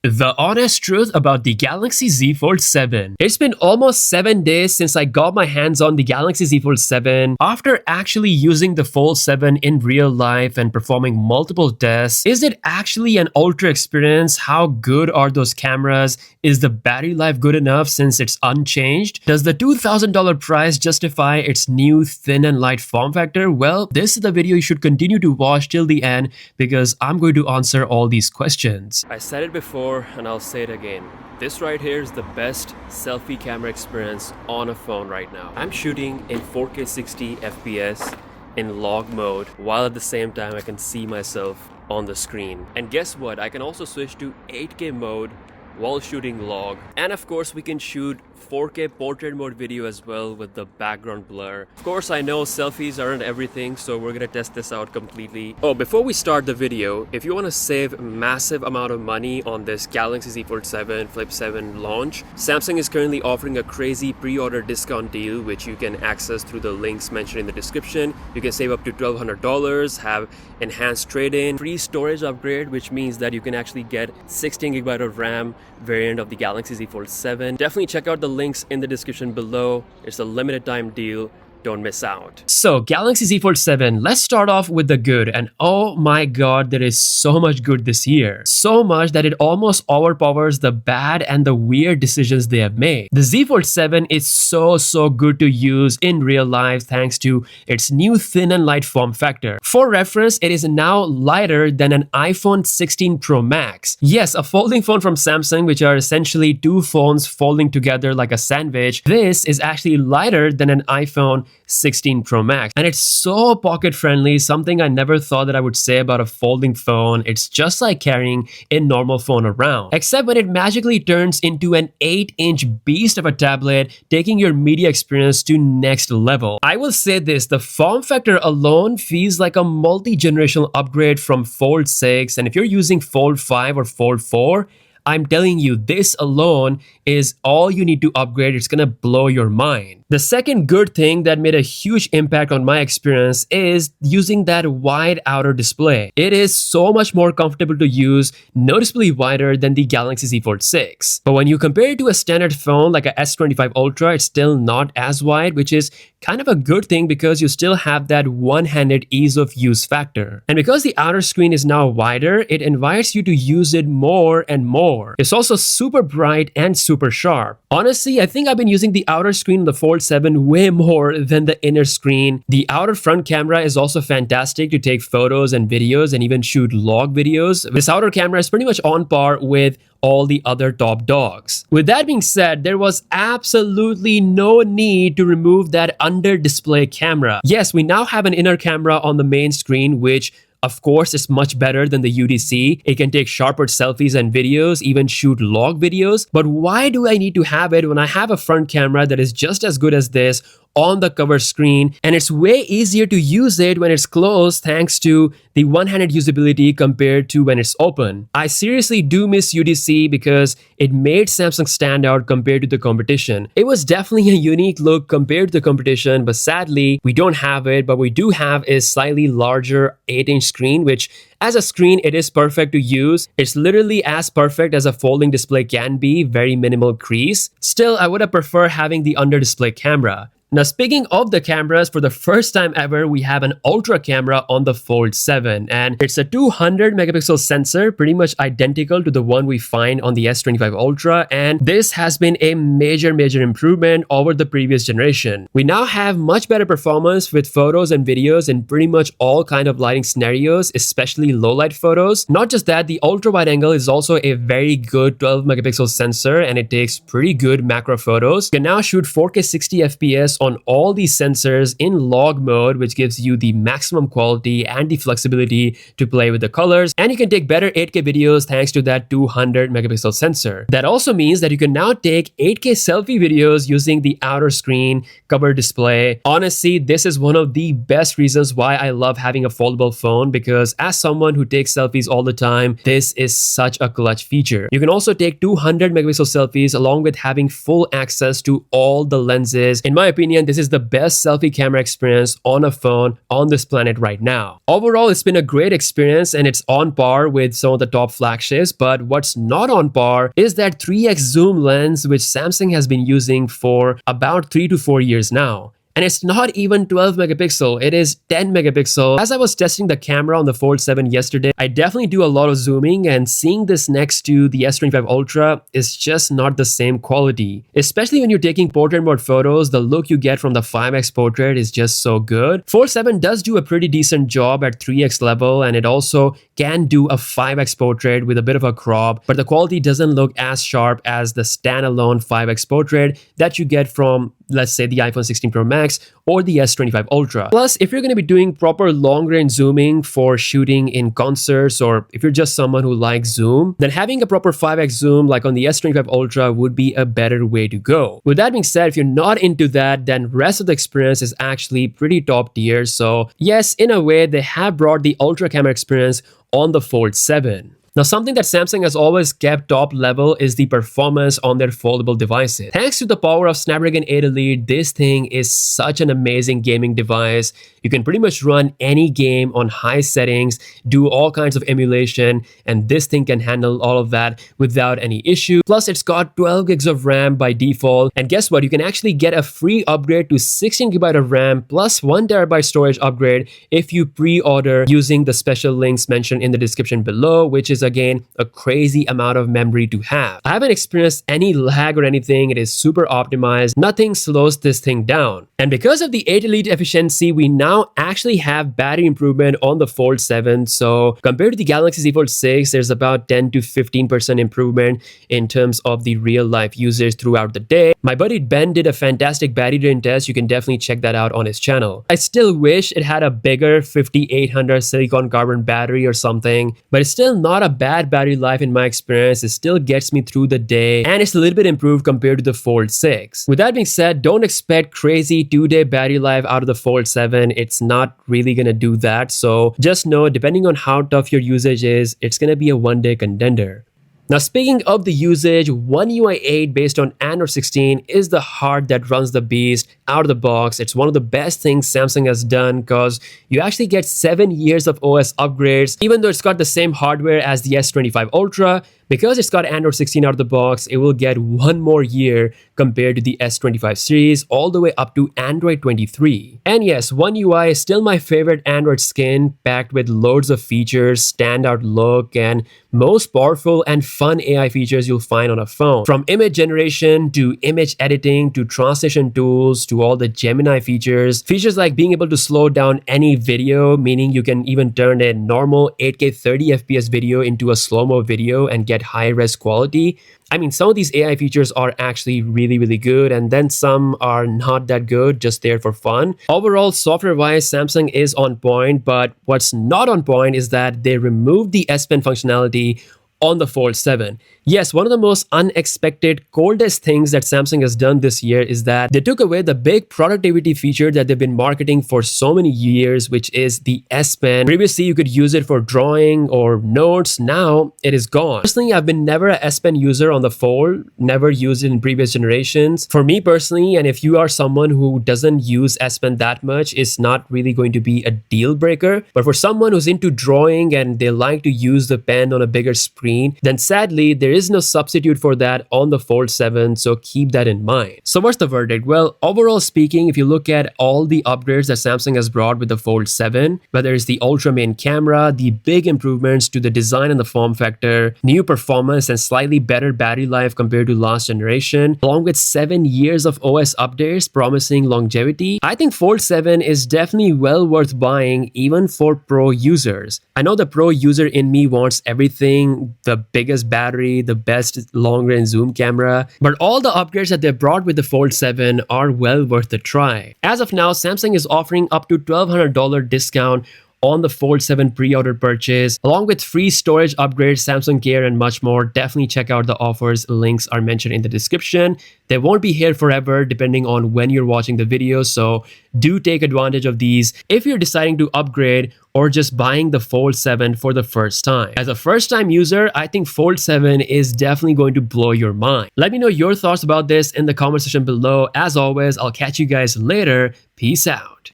The honest truth about the Galaxy Z Fold 7. It's been almost 7 days since I got my hands on the Galaxy Z Fold 7. After actually using the Fold 7 in real life and performing multiple tests, is it actually an ultra experience? How good are those cameras? Is the battery life good enough since it's unchanged? Does the $2,000 price justify its new thin and light form factor? Well, this is the video you should continue to watch till the end because I'm going to answer all these questions. I said it before and I'll say it again. This right here is the best selfie camera experience on a phone right now. I'm shooting in 4K 60 FPS in log mode while at the same time I can see myself on the screen. And guess what? I can also switch to 8K mode while shooting log, and of course we can shoot 4K portrait mode video as well with the background blur. Of course, I know selfies aren't everything, so we're gonna test this out completely. Oh, before we start the video, if you want to save massive amount of money on this Galaxy Z Fold 7 Flip 7 launch, Samsung is currently offering a crazy pre-order discount deal which you can access through the links mentioned in the description. You can save up to $1,200, have enhanced trade-in, free storage upgrade, which means that you can actually get 16GB of RAM variant of the Galaxy Z Fold 7. Definitely check out the links in the description below. It's a limited time deal. Don't miss out. So, Galaxy Z Fold 7, let's start off with the good. And oh my god, there is so much good this year. So much that it almost overpowers the bad and the weird decisions they have made. The Z Fold 7 is so good to use in real life thanks to its new thin and light form factor. For reference, it is now lighter than an iPhone 16 Pro Max. Yes, a folding phone from Samsung, which are essentially two phones folding together like a sandwich. This is actually lighter than an iPhone 16 Pro Max, and it's so pocket friendly, something I never thought that I would say about a folding phone. It's just like carrying a normal phone around, except when it magically turns into an 8-inch beast of a tablet, taking your media experience to next level. I will say this, the form factor alone feels like a multi-generational upgrade from Fold 6, and if you're using Fold 5 or Fold 4, I'm telling you, this alone is all you need to upgrade. It's gonna blow your mind. The second good thing that made a huge impact on my experience is using that wide outer display. It is so much more comfortable to use, noticeably wider than the Galaxy Z Fold 6. But when you compare it to a standard phone like a S25 Ultra, it's still not as wide, which is kind of a good thing because you still have that one-handed ease of use factor. And because the outer screen is now wider, it invites you to use it more and more. It's also super bright and super sharp. Honestly, I think I've been using the outer screen of the Fold 7 way more than the inner screen. The outer front camera is also fantastic to take photos and videos and even shoot log videos. This outer camera is pretty much on par with all the other top dogs. With that being said, there was absolutely no need to remove that under display camera. Yes, we now have an inner camera on the main screen, which of course, it's much better than the UTC. It can take sharper selfies and videos, even shoot log videos. But why do I need to have it when I have a front camera that is just as good as this on the cover screen, and it's way easier to use it when it's closed thanks to the one-handed usability compared to when it's open. I seriously do miss UTC because it made Samsung stand out compared to the competition. It was definitely a unique look compared to the competition, but sadly, we don't have it, but we do have a slightly larger 8-inch screen, which as a screen, it is perfect to use. It's literally as perfect as a folding display can be, very minimal crease. Still, I would have preferred having the under display camera. Now, speaking of the cameras, for the first time ever, we have an ultra camera on the Fold 7, and it's a 200 megapixel sensor, pretty much identical to the one we find on the S25 Ultra, and this has been a major improvement over the previous generation. We now have much better performance with photos and videos in pretty much all kind of lighting scenarios, especially low light photos. Not just that, the ultra wide angle is also a very good 12 megapixel sensor, and it takes pretty good macro photos. You can now shoot 4K 60 FPS on all these sensors in log mode, which gives you the maximum quality and the flexibility to play with the colors, and you can take better 8K videos thanks to that 200 megapixel sensor. That also means that you can now take 8K selfie videos using the outer screen cover display. Honestly, this is one of the best reasons why I love having a foldable phone, because as someone who takes selfies all the time, this is such a clutch feature. You can also take 200 megapixel selfies along with having full access to all the lenses. In my opinion, opinion, this is the best selfie camera experience on a phone on this planet right now. Overall, it's been a great experience and it's on par with some of the top flagships, but what's not on par is that 3x zoom lens which Samsung has been using for about 3 to 4 years now. And it's not even 12 megapixel, it is 10 megapixel. As I was testing the camera on the Fold 7 yesterday, I definitely do a lot of zooming, and seeing this next to the S25 Ultra is just not the same quality. Especially when you're taking portrait mode photos, the look you get from the 5x portrait is just so good. Fold 7 does do a pretty decent job at 3x level, and it also can do a 5x portrait with a bit of a crop, but the quality doesn't look as sharp as the standalone 5x portrait that you get from, let's say, the iPhone 16 Pro Max or the S25 Ultra. Plus, if you're going to be doing proper long-range zooming for shooting in concerts, or if you're just someone who likes zoom, then having a proper 5x zoom like on the S25 Ultra would be a better way to go. With that being said, if you're not into that, then rest of the experience is actually pretty top tier. So yes, in a way, they have brought the Ultra camera experience on the Fold 7. Now, something that Samsung has always kept top level is the performance on their foldable devices. Thanks to the power of Snapdragon 8 Elite, this thing is such an amazing gaming device. You can pretty much run any game on high settings, do all kinds of emulation, and this thing can handle all of that without any issue. Plus, it's got 12 gigs of RAM by default, and guess what? You can actually get a free upgrade to 16GB of RAM plus 1TB storage upgrade if you pre-order using the special links mentioned in the description below, which is again a crazy amount of memory to have. I haven't experienced any lag or anything. It is super optimized. Nothing slows this thing down. And because of the 8 Elite efficiency, we now actually have battery improvement on the Fold 7. So compared to the Galaxy Z Fold 6, there's about 10 to 15% improvement in terms of the real life usage throughout the day. My buddy Ben did a fantastic battery drain test. You can definitely check that out on his channel. I still wish it had a bigger 5800 silicon carbon battery or something, but it's still not a bad battery life in my experience. It still gets me through the day, and it's a little bit improved compared to the Fold 6. With that being said, don't expect crazy 2-day battery life out of the Fold 7. It's not really gonna do that. So just know, depending on how tough your usage is, it's gonna be a 1-day contender. Now, speaking of the usage, One UI 8 based on Android 16 is the heart that runs the beast out of the box. It's one of the best things Samsung has done because you actually get 7 years of OS upgrades, even though it's got the same hardware as the S25 Ultra. Because it's got Android 16 out of the box, it will get 1 more year compared to the S25 series, all the way up to Android 23. And yes, One UI is still my favorite Android skin, packed with loads of features, standout look, and most powerful and fun AI features you'll find on a phone. From image generation to image editing to translation tools to all the Gemini features. Features like being able to slow down any video, meaning you can even turn a normal 8K 30fps video into a slow-mo video and get high-res quality. I mean, some of these AI features are actually really good, and then some are not that good, just there for fun. Overall, software-wise, Samsung is on point, but what's not on point is that they removed the S Pen functionality on the Fold 7. Yes, one of the most unexpected, coldest things that Samsung has done this year is that they took away the big productivity feature that they've been marketing for so many years, which is the S Pen. Previously, you could use it for drawing or notes. Now, it is gone. Personally, I've been never a S Pen user on the Fold, never used it in previous generations. For me personally, and if you are someone who doesn't use S Pen that much, it's not really going to be a deal breaker. But for someone who's into drawing and they like to use the pen on a bigger screen, then sadly, there is no substitute for that on the Fold 7, so keep that in mind. So what's the verdict? Well, overall speaking, if you look at all the upgrades that Samsung has brought with the Fold 7, whether it's the Ultra main camera, the big improvements to the design and the form factor, new performance and slightly better battery life compared to last generation, along with 7 years of OS updates promising longevity, I think Fold 7 is definitely well worth buying even for pro users. I know the pro user in me wants everything, the biggest battery, the best long-range zoom camera, but all the upgrades that they brought with the Fold 7 are well worth the try. As of now, Samsung is offering up to $1,200 discount on the Fold 7 pre-order purchase, along with free storage upgrades, Samsung Care, and much more. Definitely check out the offers. Links are mentioned in the description. They won't be here forever depending on when you're watching the video, so do take advantage of these if you're deciding to upgrade or just buying the Fold 7 for the first time. As a first-time user, I think Fold 7 is definitely going to blow your mind. Let me know your thoughts about this in the comment section below. As always, I'll catch you guys later. Peace out.